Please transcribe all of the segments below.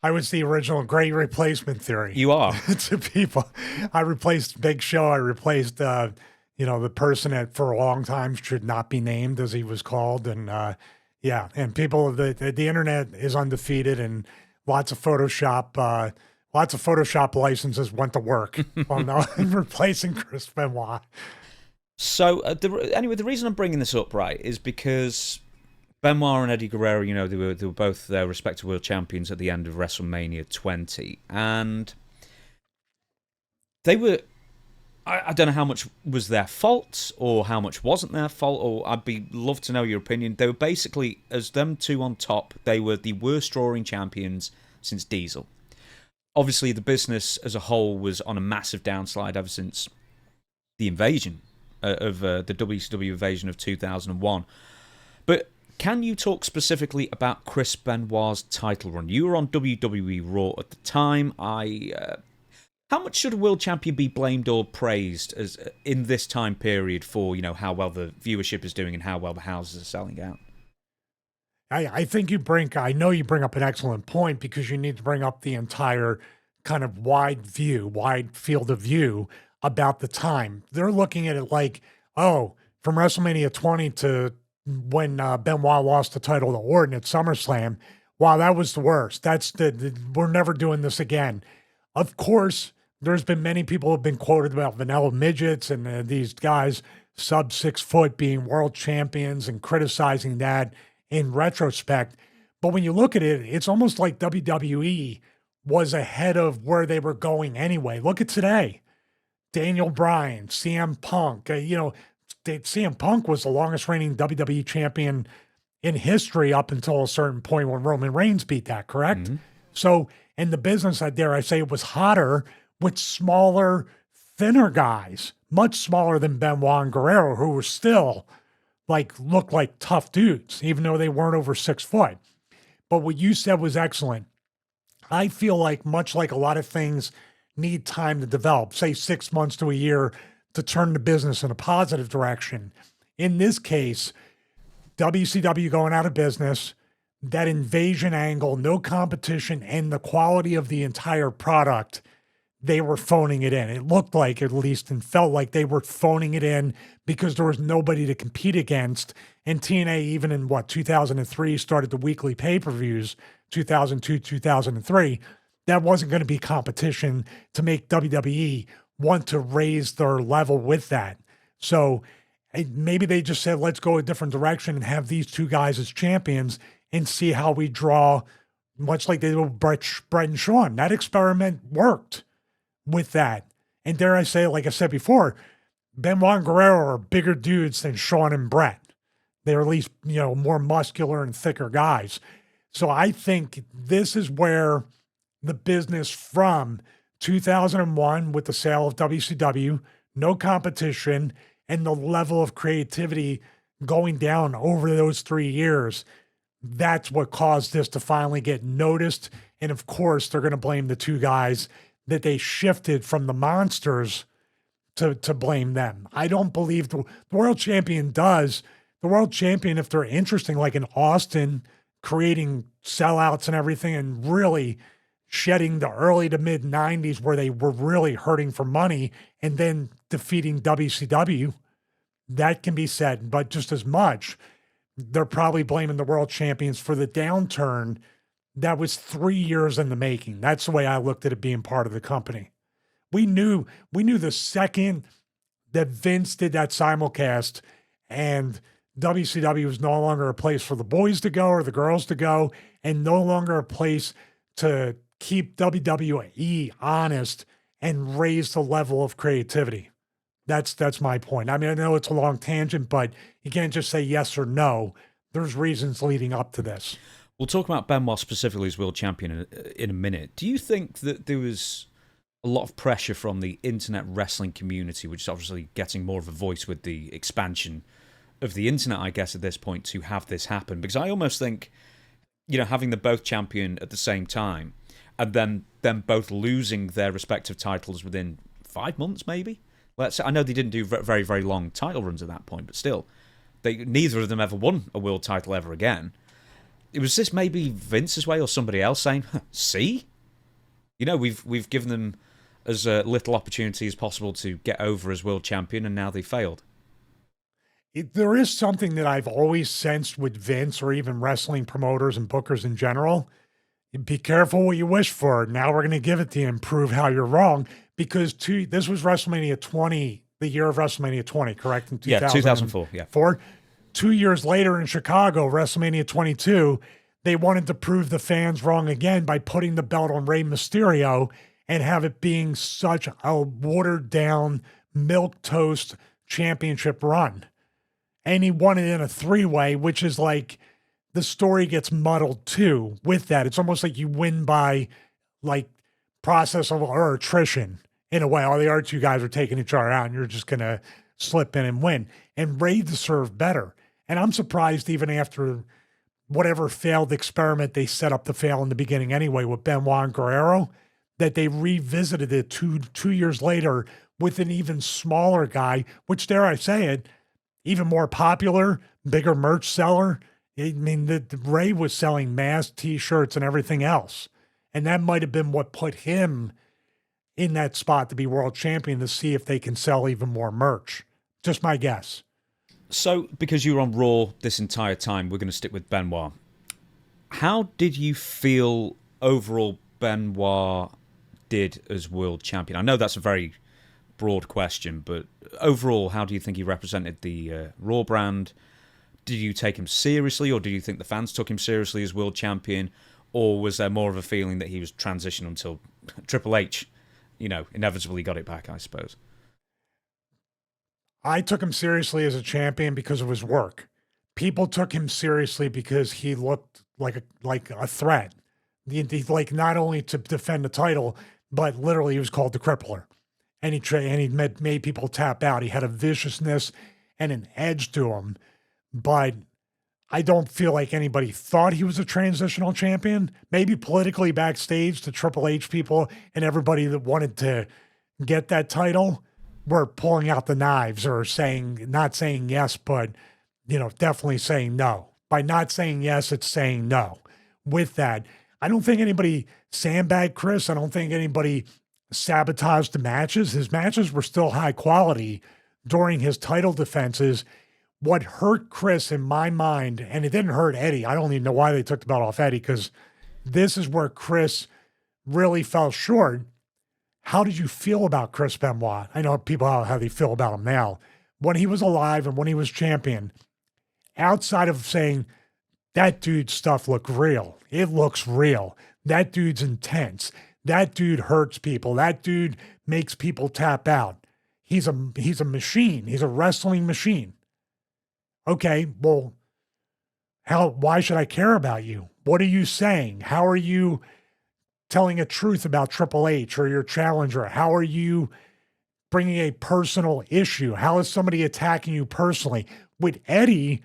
I was the original great replacement theory You are. to people. I replaced Big Show. I replaced, the person that for a long time should not be named, as he was called. And yeah, and people, the internet is undefeated, and lots of Photoshop, licenses went to work on replacing Chris Benoit. So, anyway, the reason I'm bringing this up, right, is because Benoit and Eddie Guerrero, they were both their respective world champions at the end of WrestleMania 20, and they were. I don't know how much was their fault or how much wasn't their fault, or love to know your opinion. They were basically, as them two on top, they were the worst drawing champions since Diesel. Obviously, the business as a whole was on a massive downslide ever since the invasion of the WCW invasion of 2001. But can you talk specifically about Chris Benoit's title run? You were on WWE Raw at the time. How much should a world champion be blamed or praised as in this time period for how well the viewership is doing and how well the houses are selling out? I think I know you bring up an excellent point, because you need to bring up the entire kind of wide field of view about the time. They're looking at it like, oh, from WrestleMania 20 to when Benoit lost the title to Orton at SummerSlam, wow, that was the worst. We're never doing this again. Of course, there's been many people who have been quoted about vanilla midgets and these guys sub 6 foot being world champions and criticizing that in retrospect. But when you look at it, it's almost like WWE was ahead of where they were going anyway. Look at today. Daniel Bryan, CM Punk. CM Punk was the longest reigning WWE champion in history up until a certain point when Roman Reigns beat that, correct? Mm-hmm. So in the business, I dare I say, it was hotter with smaller, thinner guys, much smaller than Benoit and Guerrero, who were still looked like tough dudes, even though they weren't over 6 foot. But what you said was excellent. I feel like, much like a lot of things need time to develop, say 6 months to a year to turn the business in a positive direction. In this case, WCW going out of business, that invasion angle, no competition, and the quality of the entire product, they were phoning it in. It looked like, at least, and felt like they were phoning it in because there was nobody to compete against. And TNA, even in 2003, started the weekly pay-per-views, 2002, 2003. That wasn't going to be competition to make WWE want to raise their level with that. So maybe they just said, let's go a different direction and have these two guys as champions and see how we draw, much like they did with Brett and Shawn. That experiment worked with that. And dare I say, like I said before, Benoit and Guerrero are bigger dudes than Shawn and Brett. They're at least, more muscular and thicker guys. So I think this is where the business from 2001, with the sale of WCW, no competition, and the level of creativity going down over those 3 years, that's what caused this to finally get noticed. And of course, they're going to blame the two guys that they shifted from the monsters to blame them. I don't believe the world champion does. The world champion, if they're interesting, like in Austin, creating sellouts and everything, and really shedding the early to mid 90s where they were really hurting for money, and then defeating WCW, that can be said. But just as much, they're probably blaming the world champions for the downturn that was 3 years in the making. That's the way I looked at it being part of the company. We knew the second that Vince did that simulcast and WCW was no longer a place for the boys to go or the girls to go, and no longer a place to keep WWE honest and raise the level of creativity. That's my point. I mean, I know it's a long tangent, but you can't just say yes or no. There's reasons leading up to this. We'll talk about Benoit specifically as world champion in a minute. Do you think that there was a lot of pressure from the internet wrestling community, which is obviously getting more of a voice with the expansion of the internet, I guess, at this point, to have this happen? Because I almost think, having them both champion at the same time, and then them both losing their respective titles within 5 months, maybe. I know they didn't do very, very long title runs at that point, but still, neither of them ever won a world title ever again. was this maybe Vince's way or somebody else saying, see? You know, we've given them as little opportunity as possible to get over as world champion, and now they failed. There is something that I've always sensed with Vince or even wrestling promoters and bookers in general. Be careful what you wish for. Now we're going to give it to you and prove how you're wrong. Because this was WrestleMania 20, the year of WrestleMania 20, correct? In 2004, yeah. 2 years later in Chicago, WrestleMania 22, they wanted to prove the fans wrong again by putting the belt on Rey Mysterio and have it being such a watered-down, milquetoast championship run. And he won it in a three-way, which is like the story gets muddled too with that. It's almost like you win by like process of or attrition in a way. All the other two guys are taking each other out and you're just going to slip in and win. And Ray deserved better. And I'm surprised even after whatever failed experiment they set up to fail in the beginning anyway with Benoit and Guerrero, that they revisited it two years later with an even smaller guy, which dare I say it, even more popular, bigger merch seller. I mean, the Ray was selling masks, T-shirts, and everything else. And that might have been what put him in that spot to be world champion, to see if they can sell even more merch. Just my guess. So, because you were on Raw this entire time, we're going to stick with Benoit. How did you feel overall Benoit did as world champion? I know that's a very broad question, but overall, how do you think he represented the Raw brand? Did you take him seriously, or do you think the fans took him seriously as world champion, or was there more of a feeling that he was transitioning until Triple H, inevitably got it back, I suppose? I took him seriously as a champion because of his work. People took him seriously because he looked like a threat. Like not only to defend the title, but literally he was called the Crippler. And he made people tap out. He had a viciousness and an edge to him. But I don't feel like anybody thought he was a transitional champion. Maybe politically backstage, the Triple H people and everybody that wanted to get that title were pulling out the knives or not saying yes, but definitely saying no. By not saying yes, it's saying no. With that, I don't think anybody sandbagged Chris. I don't think anybody sabotaged the matches. His matches were still high quality during his title defenses. What hurt Chris in my mind, and it didn't hurt Eddie. I don't even know why they took the belt off Eddie, because this is where Chris really fell short. How did you feel about Chris Benoit? I know people how they feel about him now. When he was alive and when he was champion, outside of saying that dude's stuff looked real, it looks real. That dude's intense. That dude hurts people. That dude makes people tap out. He's a machine. He's a wrestling machine. Okay, well, why should I care about you? What are you saying? How are you telling a truth about Triple H or your challenger? How are you bringing a personal issue? How is somebody attacking you personally? With Eddie,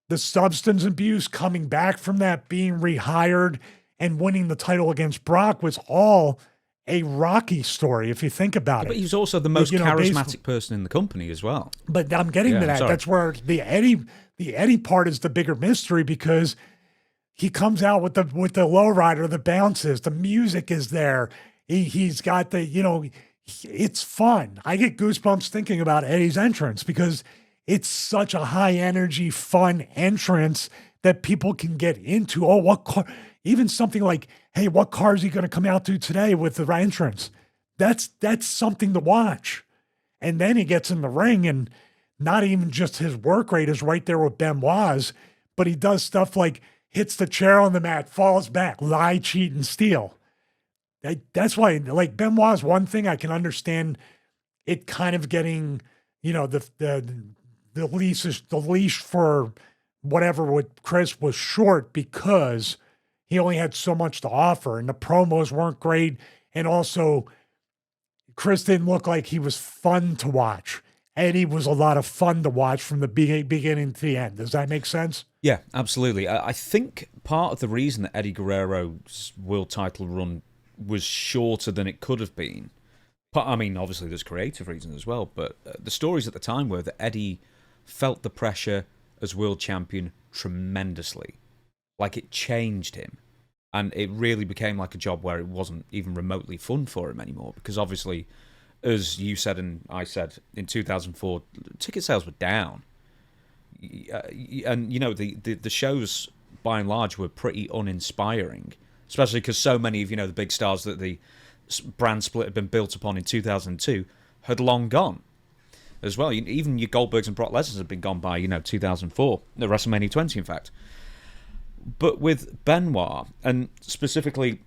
the substance abuse coming back from that, being rehired and winning the title against Brock was all a Rocky story, if you think about it. But he was also the most charismatic person in the company as well. But I'm getting to that. Sorry. That's where the Eddie part is the bigger mystery, because he comes out with the lowrider, the bounces, the music is there. He's got it's fun. I get goosebumps thinking about Eddie's entrance because it's such a high energy, fun entrance that people can get into. Oh, what car? Even something like, hey, what car is he going to come out to today with the entrance? That's something to watch. And then he gets in the ring, and not even just his work rate is right there with Benoit's, but he does stuff like hits the chair on the mat, falls back, lie, cheat, and steal. That's why, like, Benoit's one thing I can understand it kind of getting, the leash for whatever with Chris was short because he only had so much to offer, and the promos weren't great. And also, Chris didn't look like he was fun to watch. Eddie was a lot of fun to watch from the beginning to the end. Does that make sense? Yeah, absolutely. I think part of the reason that Eddie Guerrero's world title run was shorter than it could have been, I mean, obviously there's creative reasons as well, but the stories at the time were that Eddie felt the pressure as world champion tremendously. like it changed him. And it really became like a job where it wasn't even remotely fun for him anymore. Because obviously, as you said and I said, in 2004, ticket sales were down. And, the shows, by and large, were pretty uninspiring. Especially because so many of, the big stars that the brand split had been built upon in 2002 had long gone as well. Even your Goldbergs and Brock Lesnar's had been gone by, 2004. No, WrestleMania 20, in fact. But with Benoit, and specifically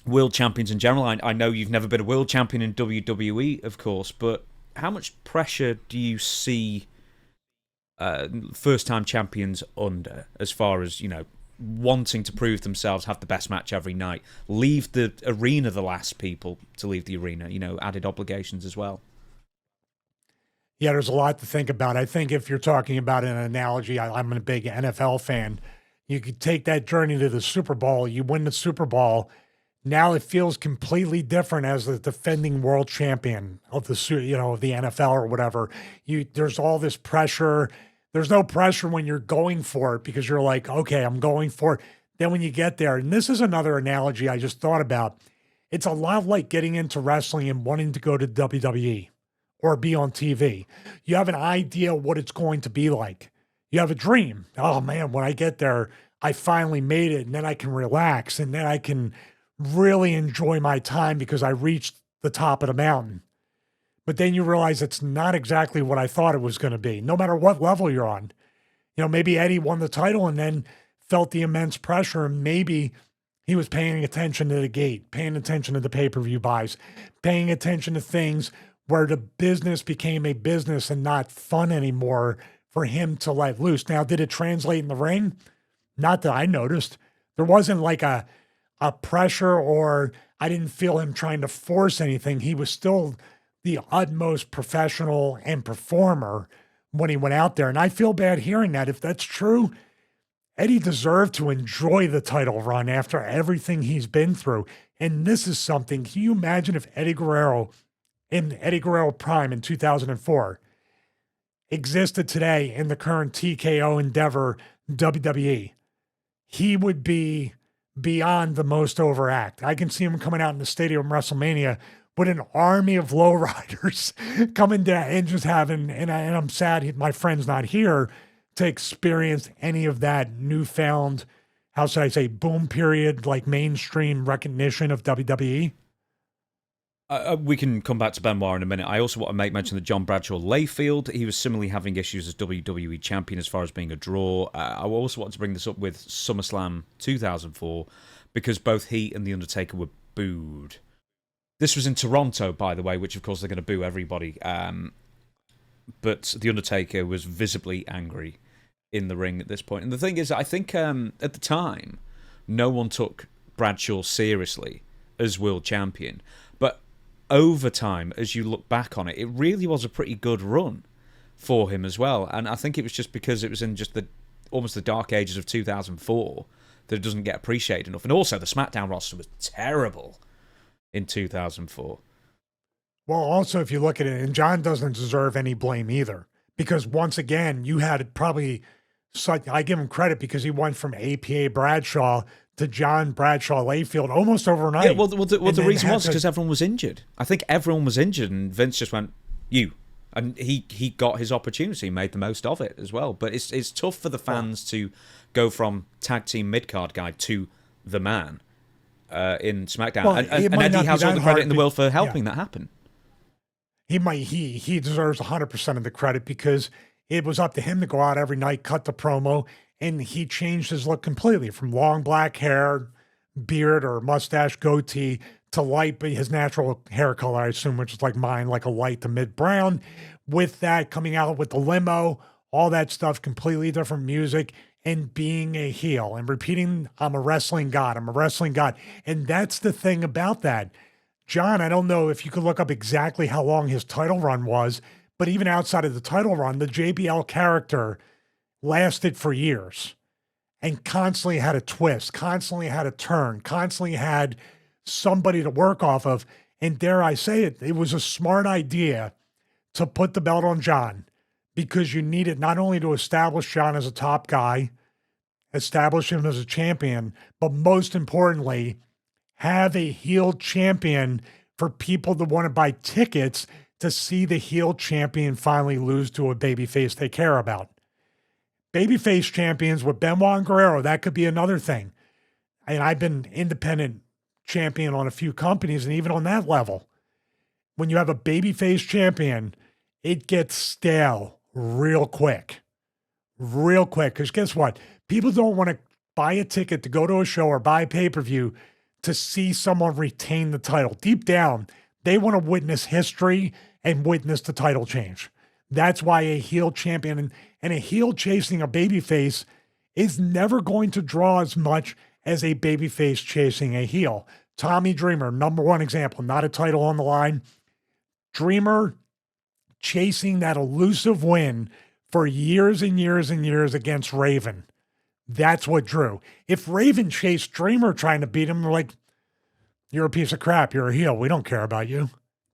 world champions in general, I know you've never been a world champion in WWE, of course, but how much pressure do you see first-time champions under, as far as, wanting to prove themselves, have the best match every night, leave the arena the last people to leave the arena, added obligations as well? Yeah, there's a lot to think about. I think if you're talking about an analogy, I'm a big NFL fan. You could take that journey to the Super Bowl. You win the Super Bowl. Now it feels completely different as the defending world champion of the of the NFL or whatever. There's all this pressure. There's no pressure when you're going for it because you're like, okay, I'm going for it. Then when you get there, and this is another analogy I just thought about. It's a lot like getting into wrestling and wanting to go to WWE or be on TV. You have an idea what it's going to be like. You have a dream. Oh man, when I get there, I finally made it, and then I can relax, and then I can really enjoy my time because I reached the top of the mountain. But then you realize it's not exactly what I thought it was going to be, no matter what level you're on. Maybe Eddie won the title and then felt the immense pressure, and maybe he was paying attention to the gate, paying attention to the pay-per-view buys, paying attention to things where the business became a business and not fun anymore for him to let loose. Now, did it translate in the ring? Not that I noticed. There wasn't like a pressure, or I didn't feel him trying to force anything. He was still the utmost professional and performer when he went out there. And I feel bad hearing that. If that's true, Eddie deserved to enjoy the title run after everything he's been through. And this is something, can you imagine if Eddie Guerrero, in Eddie Guerrero Prime in 2004, existed today in the current TKO Endeavor WWE? He would be beyond the most overact. I can see him coming out in the stadium WrestleMania with an army of lowriders coming down and just having, and I'm sad my friend's not here to experience any of that newfound, how should I say, boom period, like mainstream recognition of WWE. We can come back to Benoit in a minute. I also want to make mention that John Bradshaw Layfield, he was similarly having issues as WWE champion as far as being a draw. I also want to bring this up with SummerSlam 2004 because both he and The Undertaker were booed. This was in Toronto, by the way, which of course they're going to boo everybody. But The Undertaker was visibly angry in the ring at this point. And the thing is, I think at the time, no one took Bradshaw seriously as world champion. But over time, as you look back on it, it really was a pretty good run for him as well. And I think it was just because it was in just almost the dark ages of 2004 that it doesn't get appreciated enough. And also, the SmackDown roster was terrible in 2004. Well, also, if you look at it, and John doesn't deserve any blame either, because once again, you had probably, I give him credit because he went from APA Bradshaw to John Bradshaw Layfield almost overnight. Yeah, well, the reason was because everyone was injured. I think everyone was injured, and Vince just went, you. And he got his opportunity, made the most of it as well. But it's tough for the fans to go from tag team mid-card guy to the man in SmackDown. Well, and Eddie has all the credit in the world for helping that happen. He deserves 100% of the credit because it was up to him to go out every night, cut the promo, and he changed his look completely from long black hair, beard or mustache, goatee to light, but his natural hair color, I assume, which is like mine, like a light to mid brown. With that coming out with the limo, all that stuff, completely different music, and being a heel and repeating, I'm a wrestling god. I'm a wrestling god. And that's the thing about that. John, I don't know if you could look up exactly how long his title run was, but even outside of the title run, the JBL character lasted for years and constantly had a twist, constantly had a turn, constantly had somebody to work off of. And dare I say it, it was a smart idea to put the belt on John because you needed not only to establish John as a top guy, establish him as a champion, but most importantly, have a heel champion for people that want to buy tickets to see the heel champion finally lose to a babyface they care about. Babyface champions with Benoit and Guerrero, that could be another thing. And I've been independent champion on a few companies, and even on that level, when you have a babyface champion, it gets stale real quick. Real quick. Because guess what? People don't want to buy a ticket to go to a show or buy a pay-per-view to see someone retain the title. Deep down, they want to witness history and witness the title change. That's why a heel champion and a heel chasing a babyface is never going to draw as much as a babyface chasing a heel. Tommy Dreamer, number one example, not a title on the line. Dreamer chasing that elusive win for years and years and years against Raven. That's what drew. If Raven chased Dreamer trying to beat him, we're like, you're a piece of crap. You're a heel. We don't care about you.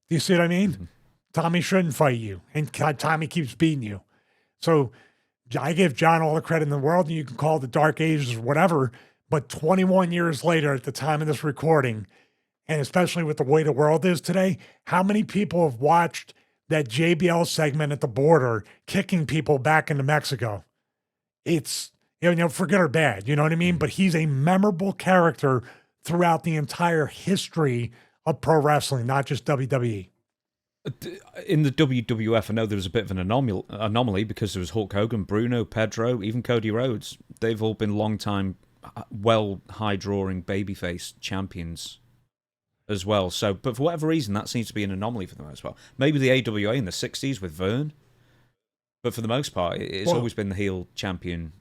Do you see what I mean? Mm-hmm. Tommy shouldn't fight you, and Tommy keeps beating you. So I give John all the credit in the world, and you can call it the Dark Ages or whatever, but 21 years later at the time of this recording, and especially with the way the world is today, how many people have watched that JBL segment at the border kicking people back into Mexico? It's, you know, for good or bad, you know what I mean? But he's a memorable character throughout the entire history of pro wrestling, not just WWE. In the WWF, I know there was a bit of an anomaly because there was Hulk Hogan, Bruno, Pedro, even Cody Rhodes. They've all been long-time, high-drawing babyface champions as well. So, but for whatever reason, that seems to be an anomaly for them as well. Maybe the AWA in the 60s with Vern, but for the most part, it's always been the heel champion.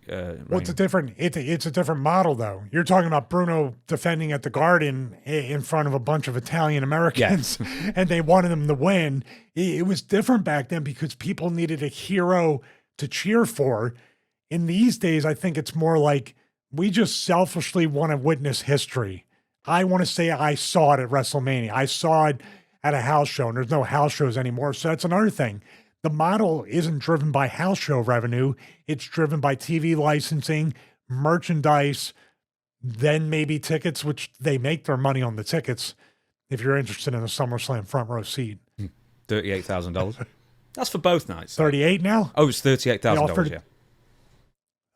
Well, it's a different model, though. You're talking about Bruno defending at the Garden in front of a bunch of Italian Americans, yeah. And they wanted him to win. It was different back then because people needed a hero to cheer for. In these days, I think it's more like we just selfishly want to witness history. I want to say I saw it at WrestleMania. I saw it at a house show, and there's no house shows anymore, so that's another thing. The model isn't driven by house show revenue. It's driven by TV licensing, merchandise, then maybe tickets, which they make their money on the tickets if you're interested in a SummerSlam front row seat. $38,000. That's for both nights. 38 now? Oh, it's $38,000, yeah.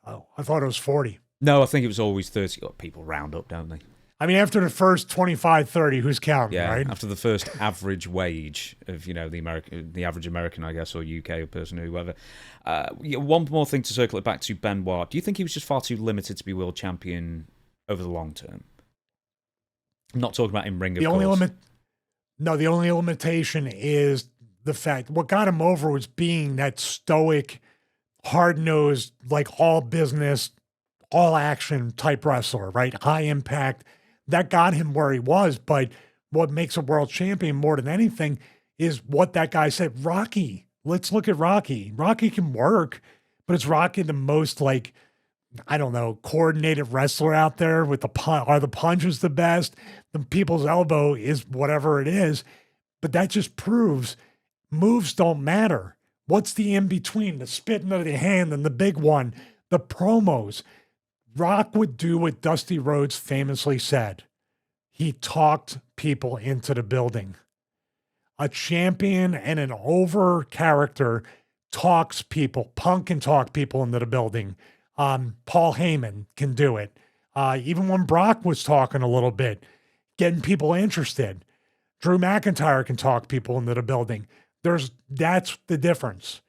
Oh, I thought it was 40. No, I think it was always 30. Oh, people round up, don't they? I mean, after the first 25, 30, who's counting, right? After the first average wage of, the average American, I guess, or UK person, or whoever. One more thing to circle it back to Benoit. Do you think he was just far too limited to be world champion over the long term? I'm not talking about in ring, of course. The only limitation is the fact what got him over was being that stoic, hard-nosed, like all business, all action type wrestler, right? High impact. That got him where he was, but what makes a world champion more than anything is what that guy said. Rocky, let's look at Rocky. Rocky can work, but is Rocky the most, like, I don't know, coordinated wrestler out there with are the punches the best? The people's elbow is whatever it is, but that just proves moves don't matter. What's the in-between? The spitting of the hand and the big one, the promos. Rock would do what Dusty Rhodes famously said. He talked people into the building. A champion and an over character talks people. Punk can talk people into the building. Paul Heyman can do it. Even when Brock was talking a little bit, getting people interested. Drew McIntyre can talk people into the building. That's the difference.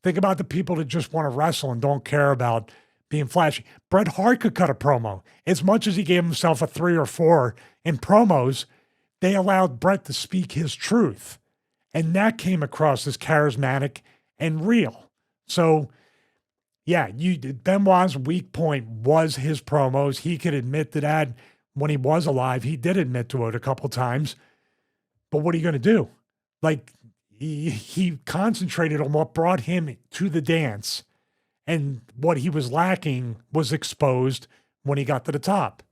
Think about the people that just want to wrestle and don't care about being flashy. Bret Hart could cut a promo. As much as he gave himself a 3 or 4 in promos, they allowed Bret to speak his truth. And that came across as charismatic and real. So, yeah, Benoit's weak point was his promos. He could admit to that when he was alive. He did admit to it a couple times. But what are you going to do? Like, he concentrated on what brought him to the dance. And what he was lacking was exposed when he got to the top.